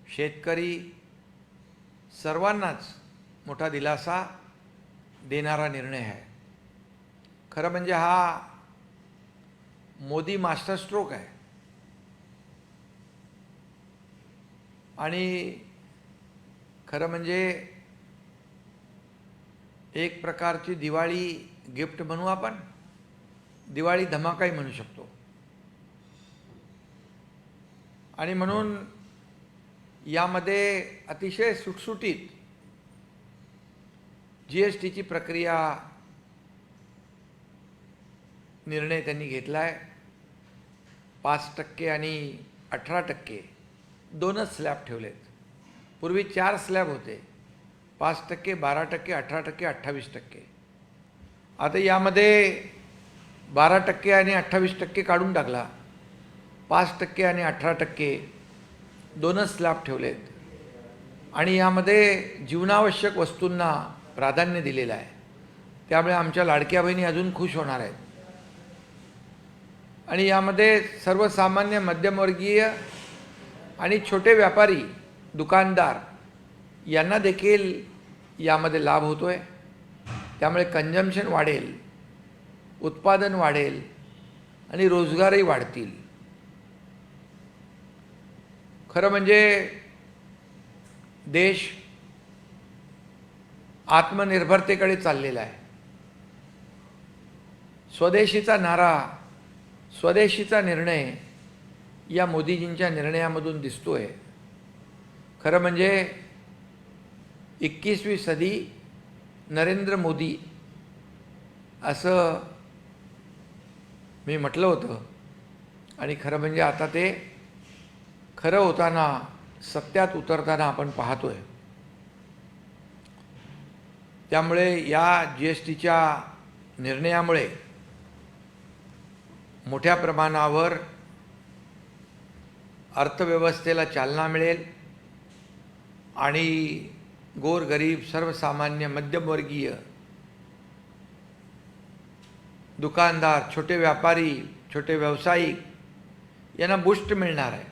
शेतकरी सर्वांनाच मोठा दिलासा देणारा निर्णय आहे। खरं म्हणजे हा मोदी मास्टर स्ट्रोक आहे आणि खरं म्हणजे एक प्रकारची दिवाळी गिफ्ट म्हणू आपण, दिवाळी धमाकाही म्हणू शकतो। आणि म्हणून यामध्ये अतिशय सुटसुटीत जीएसटीची प्रक्रिया निर्णय त्यांनी घेतला आहे। 5% आणि 18% दोनच स्लॅब ठेवलेत। पूर्वी 4 स्लॅब होते, 5%, 12%, 18%, 28%। आता यामध्ये 12% आणि 28% काढून टाकला, 5% आणि 18% दोनच स्लॅब ठेवलेत आणि यामध्ये जीवनावश्यक वस्तूंना प्राधान्य दिलेलं आहे। त्यामुळे आमच्या लाडक्या बहिणी अजून खुश होणार आहेत आणि यामध्ये सर्वसामान्य मध्यमवर्गीय आणि छोटे व्यापारी दुकानदार यांना देखील यामध्ये लाभ होतोय। त्यामुळे कंजम्पशन वाढेल, उत्पादन वाढेल आणि रोजगारही वाढतील। खरं म्हणजे देश आत्मनिर्भरतेकडे चाललेला आहे। स्वदेशीचा नारा, स्वदेशीचा निर्णय या मोदीजींच्या निर्णयामधून दिसतोय। खरं म्हणजे 21वी सदी नरेंद्र मोदी असं मी म्हटलं होतं आणि खरं म्हणजे आता ते खरं होताना, सत्यात उतरताना आपण पाहतोय। त्यामुळे या जीएसटीच्या निर्णयामुळे मोठ्या प्रमाणावर अर्थव्यवस्थेला चालना मिळेल आणि गोरगरीब, सर्वसामान्य, मध्यमवर्गीय, दुकानदार, छोटे व्यापारी, छोटे व्यावसायिक यांना बूस्ट मिळणार आहे।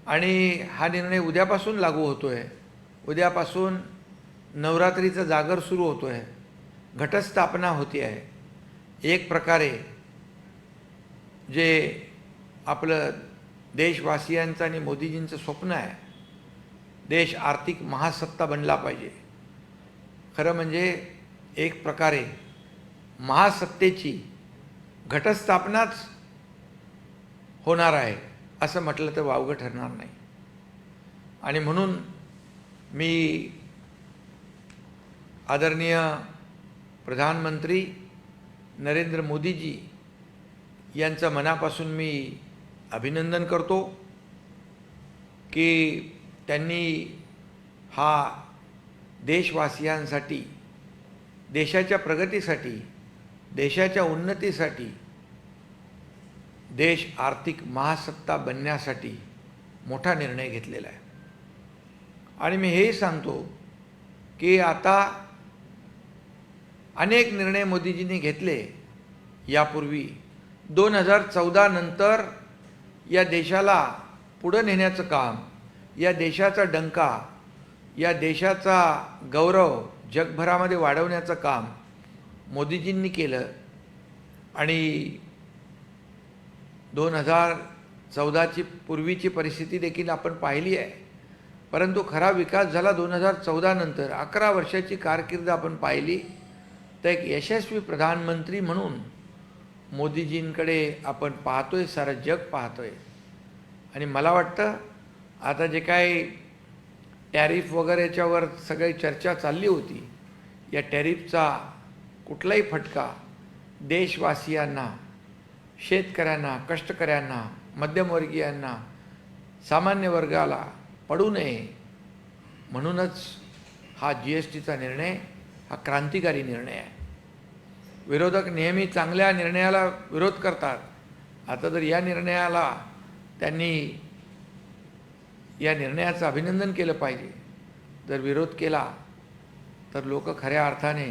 आणि हा निर्णय उद्यापासून लागू होतोय। उद्यापासून नवरात्रीचा जागर सुरू होतोय, घटस्थापना होती आहे। एक प्रकारे जे आपलं देशवासियांचं आणि मोदीजींचं स्वप्न आहे, देश आर्थिक महासत्ता बनला पाहिजे। खरं म्हणजे एक प्रकारे महासत्तेची घटस्थापनाच होणार आहे असं म्हटलं तर वावगं ठरणार नाही। आणि म्हणून मी आदरणीय प्रधानमंत्री नरेंद्र मोदीजी यांचं मनापासून मी अभिनंदन करतो की त्यांनी हा देशवासियांसाठी, देशाच्या प्रगतीसाठी, देशाच्या उन्नतीसाठी, देश आर्थिक महासत्ता बनण्यासाठी मोठा निर्णय घेतलेला आहे। आणि मी हेही सांगतो की आता अनेक निर्णय मोदीजींनी घेतले यापूर्वी। 2014 नंतर या देशाला पुढे नेण्याचं काम, या देशाचा डंका, या देशाचा गौरव जगभरामध्ये वाढवण्याचं काम मोदीजींनी केलं। आणि 2014ची पूर्वीची परिस्थिती देखील आपण पाहिली आहे, परंतु खरा विकास झाला 2014 नंतर। 11 वर्षाची कारकीर्द आपण पाहिली तर एक यशस्वी प्रधानमंत्री म्हणून मोदीजींकडे आपण पाहतोय, सारं जग पाहतोय। आणि मला वाटतं आता जे काही टॅरिफ वगैरेच्यावर सगळी चर्चा चालली होती, या टॅरिफचा कुठलाही फटका देशवासियांना, शेतकऱ्यांना, कष्टकऱ्यांना, मध्यमवर्गीयांना, सामान्य वर्गाला पडू नये म्हणूनच हा जीएसटीचा निर्णय हा क्रांतिकारी निर्णय आहे। विरोधक नेहमी चांगल्या निर्णयाला विरोध करतात। आता जर या निर्णयाला त्यांनी, या निर्णयाचं अभिनंदन केलं पाहिजे। जर विरोध केला तर लोक खऱ्या अर्थाने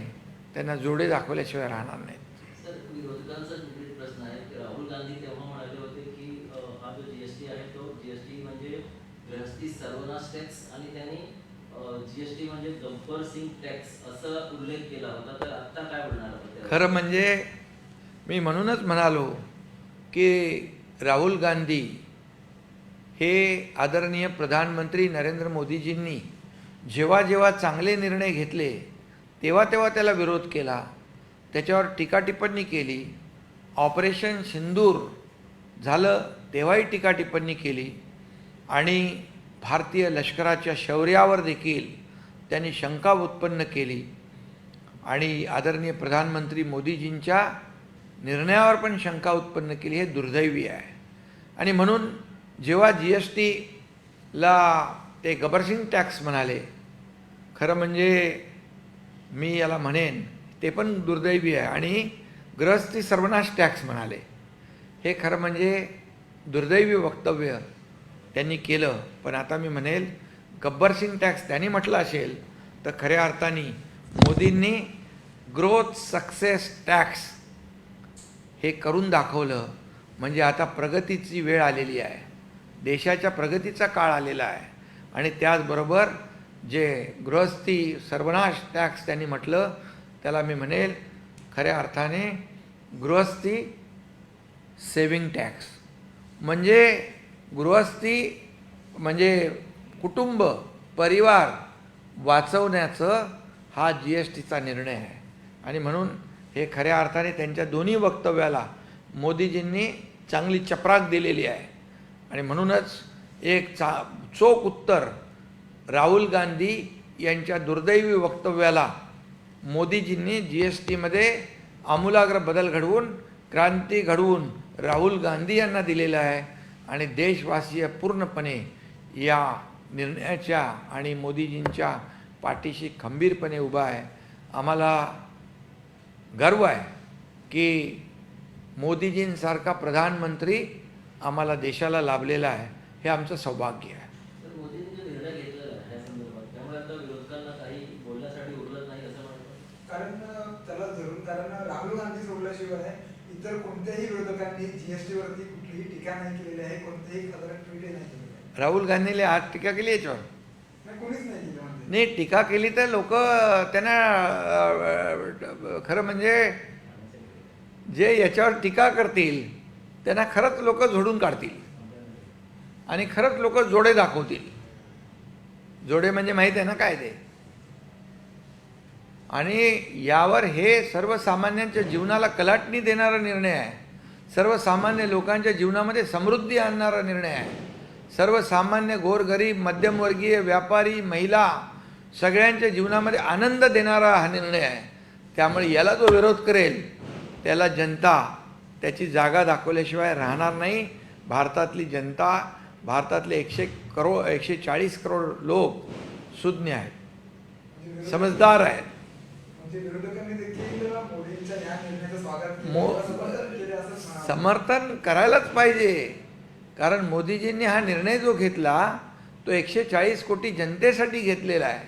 त्यांना जोडे दाखवल्याशिवाय राहणार नाहीत। सर, विरोधकांचा प्रश्न आहे की राहुल गांधी तेव्हा म्हणाले होते की हा जो जीएसटी आहे तो जीएसटी म्हणजे गृहस्थी सर्वनाश टॅक्स आणि त्यांनी जीएसटी म्हणजे गब्बर सिंग टॅक्स असा उल्लेख केला होता. तर आता काय बोलणार आपण? खरं म्हणजे मी म्हणूनच म्हणालो की राहुल गांधी हे आदरणीय प्रधानमंत्री नरेंद्र मोदीजींनी जेव्हा जेव्हा चांगले निर्णय घेतले तेव्हा तेव्हा त्याला विरोध केला, त्याच्यावर टीकाटिप्पणी केली. ऑपरेशन सिंदूर झालं तेव्हाही टीकाटिप्पणी केली आणि भारतीय लष्कराच्या शौर्यावर देखील त्यांनी शंका उत्पन्न केली आणि आदरणीय प्रधानमंत्री मोदीजींच्या निर्णयावर पण शंका उत्पन्न केली. हे दुर्दैवी आहे. आणि म्हणून जेव्हा GSTला ते गब्बरसिंग टॅक्स म्हणाले, खरं म्हणजे मी याला म्हणेन ते पण दुर्दैवी आहे. आणि गृहस्थी सर्वनाश टॅक्स म्हणाले, हे खरं म्हणजे दुर्दैवी वक्तव्य त्यांनी केलं. पण आता मी म्हणेल गब्बरसिंग टॅक्स त्यांनी म्हटलं असेल तर खऱ्या अर्थाने मोदींनी ग्रोथ सक्सेस टॅक्स हे करून दाखवलं. म्हणजे आता प्रगतीची वेळ आलेली आहे, देशाच्या प्रगतीचा काळ आलेला आहे. आणि त्याचबरोबर जे गृहस्थी सर्वनाश टॅक्स त्यांनी म्हटलं त्याला मी म्हणेल खऱ्या अर्थाने गृहस्थी सेविंग टॅक्स. म्हणजे गृहस्थी म्हणजे कुटुंब परिवार वाचवण्याचं हा GSTचा निर्णय आहे. आणि म्हणून हे खऱ्या अर्थाने त्यांच्या दोन्ही वक्तव्याला मोदीजींनी चांगली चपराक दिलेली आहे. आणि म्हणूनच एक चोख उत्तर राहुल गांधी यांच्या दुर्दैवी वक्तव्याला मोदीजींनी GSTमध्ये आमूलाग्र बदल घडवून क्रांती घडवून राहुल गांधी यांना दिलेलं आहे. आणि देशवासीय पूर्णपणे या निर्णयाच्या आणि मोदीजींच्या पाठीशी खंबीरपणे उभा आहे. आम्हाला गर्व आहे की मोदीजींसारखा प्रधानमंत्री आम्हाला देशाला लाभलेला आहे. हे आमचं सौभाग्य आहे. मोदींनी जो निर्णय घेतलेला आहे या संदर्भात, त्यामुळे आता विरोधकांना काही बोलण्यासाठी उरलं नाही असं म्हणतात. कारण राहुल गांधी सोडल्याशिवाय इतर कोणत्याही विरोधकांनी GST वरती कुठलीही टीका नाही केलेली आहे, कोणतेही खतरनाक ट्विट नाही केलेलं. राहुल गांधीने आज टीका केली याच्यावर? कोणीच नाही केलं. म्हणजे नाही, टीका केली तर लोक त्यांना खरं म्हणजे जे याच्यावर टीका करतील त्यांना खरंच लोक झोडून काढतील आणि खरंच लोक जोडे दाखवतील. जोडे म्हणजे माहीत आहे ना काय ते. आणि यावर हे सर्वसामान्यांच्या जीवनाला कलाटणी देणारा निर्णय आहे. सर्वसामान्य लोकांच्या जीवनामध्ये समृद्धी आणणारा निर्णय आहे. सर्वसामान्य गोरगरीब मध्यमवर्गीय व्यापारी महिला सगळ्यांच्या जीवनामध्ये आनंद देणारा हा निर्णय आहे. त्यामुळे याला जो विरोध करेल त्याला जनता त्याची जागा दाखवल्याशिवाय राहणार नाही. भारतातली जनता, भारतातले 140 करोड लोक सुज्ञ आहेत, समजदार आहेत. विरोधकांनी देखील मोदींच्या या निर्णयाचं स्वागत केलं, समर्थन करायलाच पाहिजे. कारण मोदीजींनी हा निर्णय जो घेतला तो 140 कोटी जनतेसाठी घेतलेला आहे.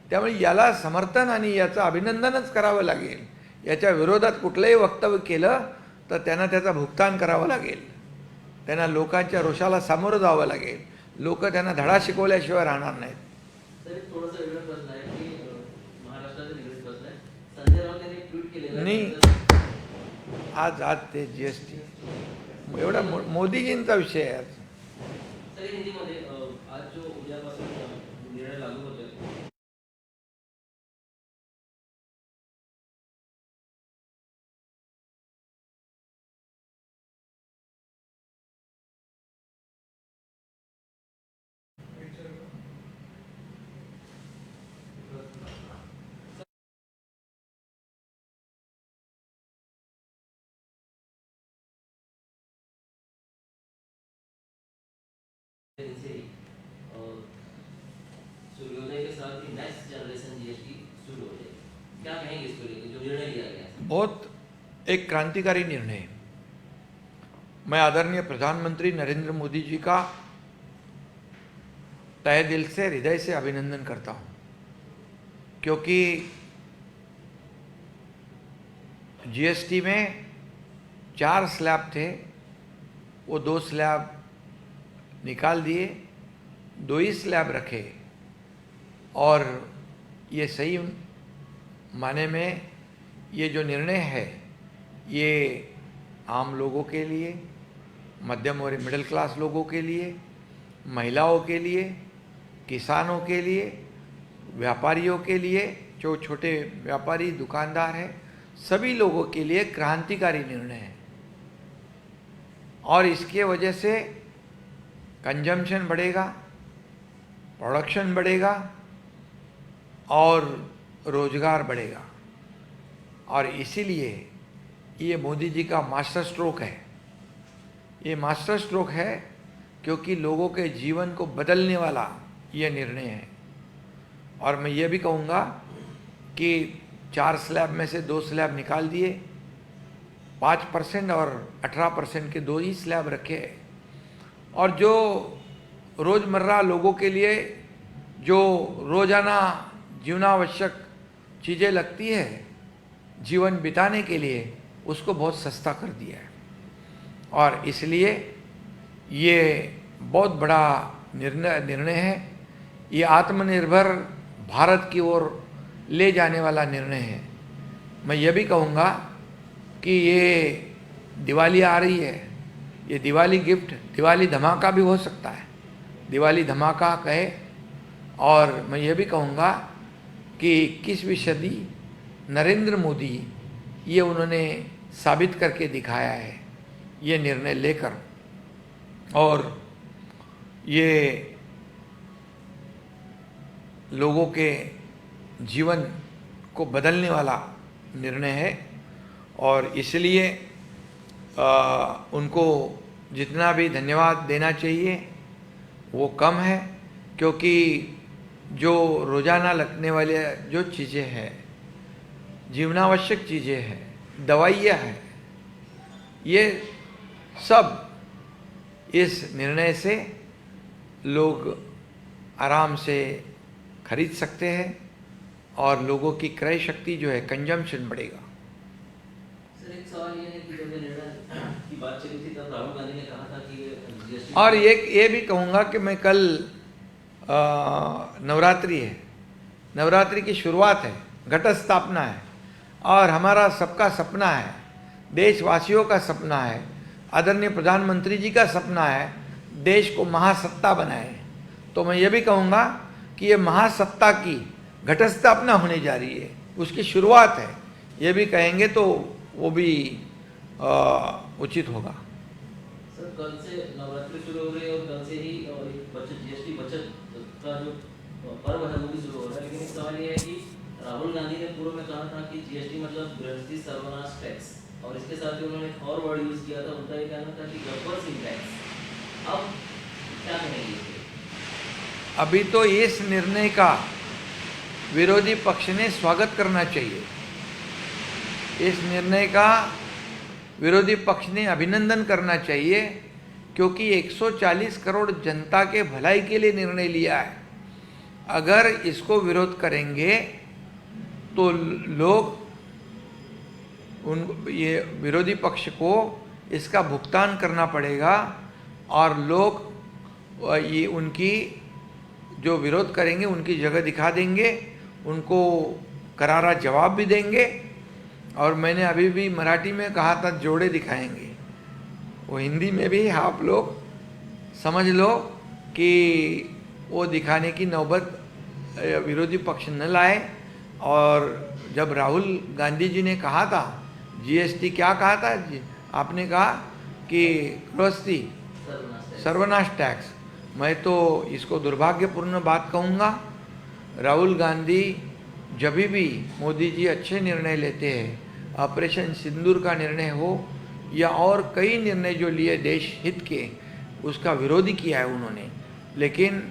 त्यामुळे याला समर्थन आणि याचं अभिनंदनच करावं लागेल. याच्या विरोधात कुठलंही वक्तव्य केलं तर त्यांना त्याचा भुगतान करावं लागेल. त्यांना लोकांच्या रोषाला सामोरं जावं लागेल. लोक त्यांना धडा शिकवल्याशिवाय राहणार नाहीत. थोडासा वेगळा प्रश्न आहे की महाराष्ट्राचा निगडीत प्रश्न आहे. संजय राऊत यांनी ट्विट केलेलं नाही, आज ते GST एवढा मोदीजींचा विषय आहे. तरी हिंदीमध्ये आज जो उद्यापासून निर्णय लागू होतोय, सूर्योदय के साथ ही नेक्स्ट जनरेशन GST शुरू हो जाएगी. क्या कहेंगे इसको लेकर जो निर्णय लिया गया है? बहुत एक क्रांतिकारी निर्णय है. मैं आदरणीय प्रधानमंत्री नरेंद्र मोदी जी का तहे दिल से हृदय से अभिनंदन करता हूँ, क्योंकि GST में 4 स्लैब थे, वो 2 स्लैब निकाल दिए, 2 ही स्लैब रखे, और ये सही माने में ये जो निर्णय है ये आम लोगों के लिए, मध्यम और मिडिल क्लास लोगों के लिए, महिलाओं के लिए, किसानों के लिए, व्यापारियों के लिए, जो छोटे व्यापारी दुकानदार हैं, सभी लोगों के लिए क्रांतिकारी निर्णय है। और इसके वजह से कंजम्पशन बढ़ेगा, प्रोडक्शन बढ़ेगा और रोजगार बढ़ेगा। और इसीलिए ये मोदी जी का मास्टर स्ट्रोक है। ये मास्टर स्ट्रोक है क्योंकि लोगों के जीवन को बदलने वाला ये निर्णय है। और मैं ये भी कहूँगा कि 4 स्लैब में से 2 स्लैब निकाल दिए, 5% और 18% के 2 ही स्लैब रखे, और जो रोज़मर्रा लोगों के लिए जो रोज़ाना जीवनावश्यक चीज़ें लगती है जीवन बिताने के लिए, उसको बहुत सस्ता कर दिया है। और इसलिए ये बहुत बड़ा निर्णय है। ये आत्मनिर्भर भारत की ओर ले जाने वाला निर्णय है। मैं ये भी कहूँगा कि ये दिवाली आ रही है, ये दिवाली गिफ्ट, दिवाली धमाका भी हो सकता है, दिवाली धमाका कहे। और मैं ये भी कहूँगा कि 21वीं सदी नरेंद्र मोदी, ये उन्होंने साबित करके दिखाया है ये निर्णय लेकर। और ये लोगों के जीवन को बदलने वाला निर्णय है। और इसलिए उनको जितना भी धन्यवाद देना चाहिए वो कम है, क्योंकि जो रोज़ाना लगने वाले जो चीज़ें हैं, जीवनावश्यक चीज़ें हैं, दवाइयाँ हैं, ये सब इस निर्णय से लोग आराम से खरीद सकते हैं और लोगों की क्रय शक्ति जो है, कंजम्पशन बढ़ेगा। सर एक सवाल ये है कि जब ये निर्णय की बात चली थी तब राहुल गांधी ने कहा था कि जीएसटी, और ये भी कहूँगा कि मैं कल नवरात्रि है, नवरात्रि की शुरुआत है, घट स्थापना है, और हमारा सबका सपना है, देशवासियों का सपना है, आदरणीय प्रधानमंत्री जी का सपना है, देश को महासत्ता बनाए। तो मैं ये भी कहूँगा कि ये महासत्ता की घट स्थापना होने जा रही है, उसकी शुरुआत है, ये भी कहेंगे तो वो भी उचित होगा। सर कल से नवरात्रि शुरू हो रही है और कल से ही बचत जीएसटी बचत का जो पर्व है वो भी शुरू हो रहा है। लेकिन एक सवाल ये है कि राहुल गांधी ने पूर्व में कहा था कि जीएसटी मतलब गृहस्थी सर्वनाश टैक्स, और इसके साथ ही उन्होंने एक और वर्ड यूज किया था, उनका ये कहना था कि गब्बर सिंह टैक्स। अब क्या कहेंगे? अभी तो इस निर्णय का विरोधी पक्ष ने स्वागत करना चाहिए। इस निर्णय का विरोधी पक्ष ने अभिनंदन करना चाहिए, क्योंकि 140 करोड़ जनता के भलाई के लिए निर्णय लिया है। अगर इसको विरोध करेंगे तो लोग ये विरोधी पक्ष को इसका भुगतान करना पड़ेगा, और लोग ये उनकी जो विरोध करेंगे उनकी जगह दिखा देंगे, उनको करारा जवाब भी देंगे। और मैंने अभी भी मराठी में कहा था, जोड़े दिखाएंगे, वो हिंदी में भी आप लोग समझ लो कि वो दिखाने की नौबत विरोधी पक्ष न लाए। और जब राहुल गांधी जी ने कहा था जीएसटी, क्या कहा था जी? आपने कहा कि गृहस्थी सर्वनाश टैक्स। मैं तो इसको दुर्भाग्यपूर्ण बात कहूँगा। राहुल गांधी जब भी मोदी जी अच्छे निर्णय लेते हैं, ऑपरेशन सिंदूर का निर्णय हो या और कई निर्णय जो लिए देश हित के, उसका विरोधी किया है उन्होंने। लेकिन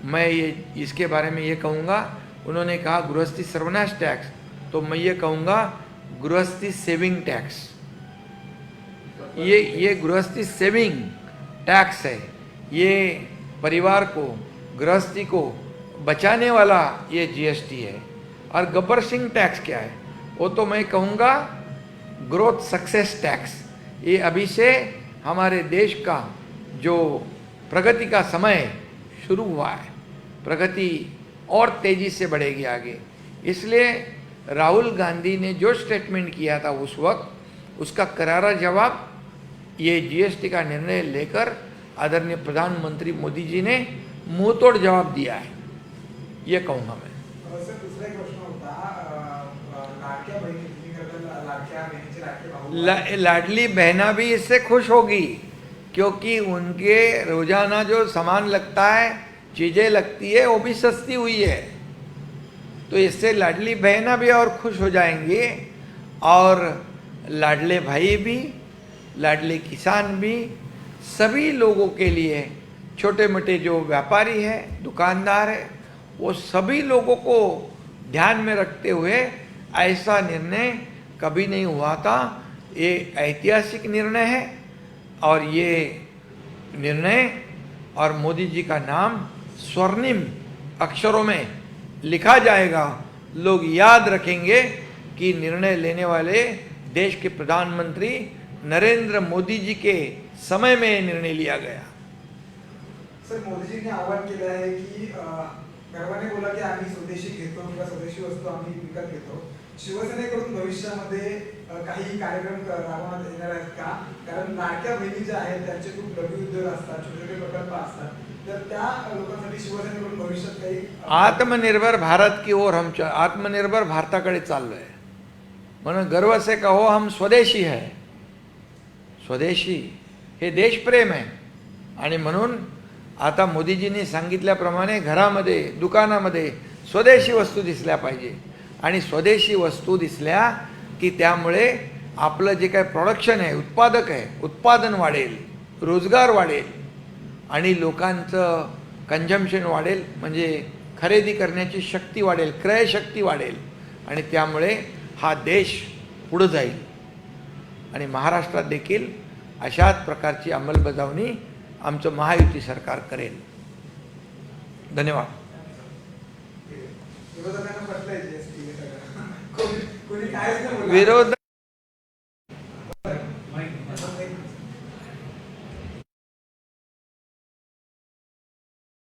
मैं ये इसके बारे में ये कहूँगा, उन्होंने कहा गृहस्थी सर्वनाश टैक्स, तो मैं ये कहूँगा गृहस्थी सेविंग टैक्स। ये गृहस्थी सेविंग टैक्स है, ये परिवार को, गृहस्थी को बचाने वाला ये जीएसटी है। और गब्बर सिंह टैक्स क्या है? वो तो मैं कहूँगा ग्रोथ सक्सेस टैक्स। ये अभी से हमारे देश का जो प्रगति का समय शुरू हुआ है, प्रगति और तेज़ी से बढ़ेगी आगे। इसलिए राहुल गांधी ने जो स्टेटमेंट किया था उस वक्त, उसका करारा जवाब ये जीएसटी का निर्णय लेकर आदरणीय प्रधानमंत्री मोदी जी ने मुंहतोड जवाब दिया है, ये कहूँगा मैं। सर दुसरा एक प्रश्न होता, लाडक्या बहिणी तुम्ही करता लाडक्या बहिणीचे लाडके भाऊ लाडली बहना भी इससे खुश होगी, क्योंकि उनके रोजाना जो सामान लगता है, चीज़ें लगती है, वो भी सस्ती हुई है। तो इससे लाडली बहना भी और खुश हो जाएंगे, और लाडले भाई भी, लाडले किसान भी, सभी लोगों के लिए, छोटे मोटे जो व्यापारी है, दुकानदार है, वो सभी लोगों को ध्यान में रखते हुए ऐसा निर्णय कभी नहीं हुआ था। ये ऐतिहासिक निर्णय है, और ये निर्णय और मोदी जी का नाम स्वर्णिम अक्षरों में लिखा जाएगा। लोग याद रखेंगे कि निर्णय लेने वाले देश के प्रधानमंत्री नरेंद्र मोदी जी के समय में ये निर्णय लिया गया। सर मोदीजींनी आवाहन केलं आहे की गर्वाने बोला की आम्ही स्वदेशी घेतो किंवा स्वदेशी वस्तू आम्ही विकत घेतो। शिवसेनेकडून भविष्यामध्ये काही कार्यक्रम राबवण्यात येणार आहेत का? कारण लाडक्या बहिणी ज्या आहेत त्यांचे खूप लघु उद्योग असतात, छोटे छोटे प्रकल्प असतात, तर त्या लोकांसाठी शिवसेनेकडून भविष्यात काही आत्मनिर्भर भारत की ओर हम आत्मनिर्भर भारताकडे चाललोय, म्हणून गर्व से कहो हम स्वदेशी है। स्वदेशी हे देशप्रेम आहे, आणि म्हणून आता मोदीजींनी सांगितल्याप्रमाणे घरामध्ये, दुकानामध्ये स्वदेशी वस्तू दिसल्या पाहिजे, आणि स्वदेशी वस्तू दिसल्या की त्यामुळे आपलं जे काही प्रोडक्शन आहे, उत्पादक आहे, उत्पादन वाढेल, रोजगार वाढेल, आणि लोकांचं कंझम्पशन वाढेल, म्हणजे खरेदी करण्याची शक्ती वाढेल, क्रयशक्ती वाढेल, आणि त्यामुळे हा देश पुढं जाईल। आणि महाराष्ट्रात देखील अशाच प्रकारची अंमलबजावणी आमचं महायुती सरकार करेल। धन्यवाद। विरोधकांना पटलंय जीएसटी कोणी काहीच नाही बोललं। विरोध